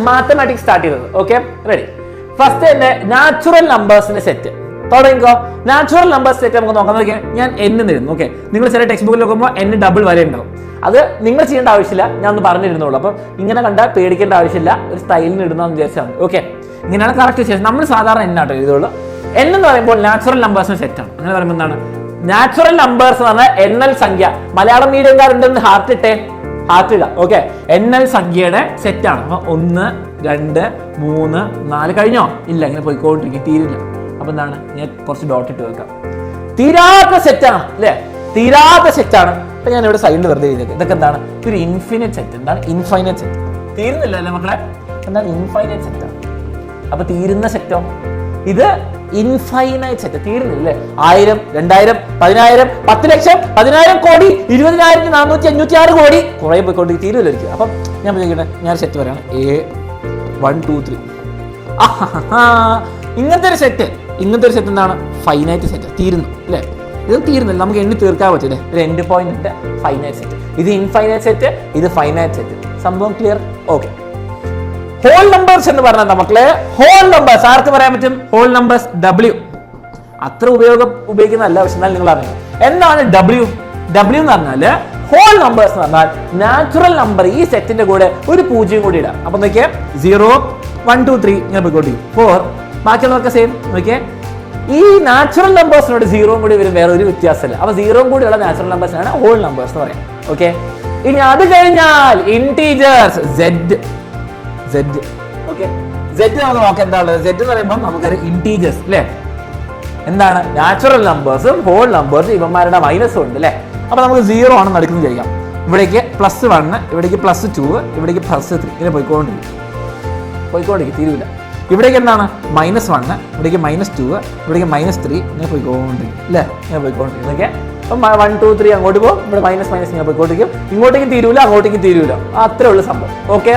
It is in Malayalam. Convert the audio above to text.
മാത്തമാറ്റിക്സ് സ്റ്റാർട്ട് ചെയ്തത്. Okay, ready. ഫസ്റ്റ് തന്നെ നാച്ചുറൽ നമ്പേഴ്സിന്റെ സെറ്റ് തുടങ്ങിക്കോ. നാച്ചുറൽ നമ്പേഴ്സ് സെറ്റ് നമുക്ക് നോക്കാൻ നോക്കിയാൽ ഞാൻ n എഴുതുന്നു. ഓക്കെ, നിങ്ങൾ ചില ടെക്സ്റ്റ് ബുക്കിൽ നോക്കുമ്പോൾ n ഡബിൾ വരെ ഉണ്ടാവും. അത് നിങ്ങൾ ചെയ്യേണ്ട ആവശ്യമില്ല, ഞാൻ ഒന്ന് പറഞ്ഞിരുന്നുള്ളൂ. അപ്പം ഇങ്ങനെ കണ്ടാൽ പേടിക്കേണ്ട ആവശ്യമില്ല, ഒരു സ്റ്റൈലിന് ഇടുന്നതെന്ന് വിചാരിച്ചാൽ മതി. ഓക്കെ, ഇങ്ങനെയാണ് കറക്റ്റ് ശേഷം നമ്മൾ സാധാരണ n ആട്ടോ എഴുതുള്ളൂ. n എന്ന് പറയുമ്പോൾ നാച്ചുറൽ നമ്പേഴ്സിന്റെ സെറ്റാണ്. അങ്ങനെ പറയുമ്പോൾ എന്താണ് നാച്ചുറൽ നമ്പേഴ്സ് എന്ന് പറഞ്ഞാൽ എണ്ണൽ സംഖ്യ. മലയാളം മീഡിയംകാരുണ്ടെന്ന് ഹാർട്ട് ഇട്ടേ, ഹാർട്ട് ഇടാം. ഓക്കെ, എണ്ണൽ സംഖ്യയുടെ സെറ്റാണ്. അപ്പൊ 1 2 3 4 കഴിഞ്ഞോ? ഇല്ല, ഇങ്ങനെ പോയിക്കൊണ്ടിരിക്കും, തീരില്ല. അപ്പൊ എന്താണ്, ഞാൻ കുറച്ച് ഡോട്ട് ഇട്ട് വെക്കാം. തീരാത്ത സെറ്റാണ് അല്ലേ, തീരാത്ത സെറ്റാണ്. അപ്പൊ ഞാൻ ഇവിടെ സൈഡിൽ വെറുതെ എഴുതിയേക്കാം. ഇതൊക്കെ എന്താണ്, ഒരു ഇൻഫിനിറ്റ് സെറ്റ്. എന്താണ് ഇൻഫൈനൈറ്റ് സെറ്റ്? തീരുന്നില്ല അല്ലേ മക്കളെ? എന്താണ് ഇൻഫൈനൈറ്റ് സെറ്റാണ്. അപ്പൊ തീരുന്ന സെറ്റോ? ഇത് ഇൻഫൈനൈറ്റ് സെറ്റ്, തീരുന്നില്ലേ? 1000 2000 10000 10 ലക്ഷം 10000 കോടി 20,456 കോടി കുറെ പോയിക്കൊണ്ട് തീരുമില്ലായിരിക്കും. അപ്പം ഞാൻ ചോദിക്കട്ടെ, ഞാൻ സെറ്റ് പറയാണ് A1 2 3. ഇങ്ങനത്തെ ഒരു സെറ്റ് എന്താണ് ഫൈനൈറ്റ് സെറ്റ്, തീരുന്നു അല്ലേ? ഇത് തീരുന്നില്ല, നമുക്ക് എണ്ണി തീർക്കാൻ പറ്റില്ലേ? ഒരു എൻഡ് പോയിന്റ് ഫൈനൈറ്റ് സെറ്റ്. ഇത് ഇൻഫൈനൈറ്റ് സെറ്റ്, ഇത് ഫൈനൈറ്റ് സെറ്റ്. സംഭവം ക്ലിയർ? ഓക്കെ. ഹോൾ നമ്പേഴ്സ് എന്ന് പറഞ്ഞാൽ മക്കളെ, ഹോൾ നമ്പേഴ്സ് ആർക്ക് പറയാൻ പറ്റും? Whole numbers W. അത്ര ഉപയോഗിക്കുന്നതല്ല, പക്ഷെ എന്നാൽ നിങ്ങൾ അറിയാം എന്താണ് W. W എന്ന് പറഞ്ഞാല് ഹോൾ നമ്പേഴ്സ് എന്ന് പറഞ്ഞാൽ നാച്ചുറൽ നമ്പർ ഈ സെറ്റിന്റെ കൂടെ ഒരു 0 കൂടി ഇടാം. അപ്പൊ നോക്കിയേ 0 1 2 3 ഇങ്ങനെ പോയിക്കോട്ടെ 4, ബാക്കിയുള്ളവർക്ക് സെയിം. നോക്കിയേ, ഈ നാച്ചുറൽ നമ്പേഴ്സിനോട് 0 കൂടി വരും, വേറെ ഒരു വ്യത്യാസമില്ല. അപ്പൊ 0 കൂടിയുള്ള നാച്ചുറൽ നമ്പേഴ്സിനാണ് ഹോൾ നമ്പേഴ്സ് എന്ന് പറയാം. ഓക്കെ, ഇനി അത് കഴിഞ്ഞാൽ ഇന്റീജേഴ്സ് Z. ഓക്കെ, Z നമുക്ക് നോക്കാം എന്താണ്. Z എന്ന് പറയുമ്പോൾ നമുക്കൊരു ഇന്റീജേഴ്സ് അല്ലേ? എന്താണ് നാച്ചുറൽ നമ്പേഴ്സും ഹോൾ നമ്പേഴ്സും ഇവന്മാരുടെ മൈനസും ഉണ്ട് അല്ലേ? അപ്പൊ നമുക്ക് 0 ആണെന്ന് എടുക്കുന്നത് ചെയ്യാം. ഇവിടേക്ക് +1, ഇവിടേക്ക് +2, ഇവിടേക്ക് +3 ഇങ്ങനെ പോയിക്കൊണ്ടിരിക്കും, തീരുവില്ല. ഇവിടേക്ക് എന്താണ് -1, ഇവിടേക്ക് -2, ഇവിടേക്ക് -3 ഇങ്ങനെ പോയിക്കൊണ്ടിരിക്കും അല്ലേ? ഇങ്ങനെ പോയിക്കൊണ്ടിരിക്കും. ഓക്കെ, അപ്പം 1 2 3 അങ്ങോട്ട് പോകും, ഇവിടെ മൈനസ് ഇങ്ങനെ പോയിക്കൊണ്ടിരിക്കും. ഇങ്ങോട്ടേക്കും തീരൂല, അങ്ങോട്ടേക്കും തീരൂല. അത്രേ ഉള്ളൂ സംഭവം. ഓക്കെ.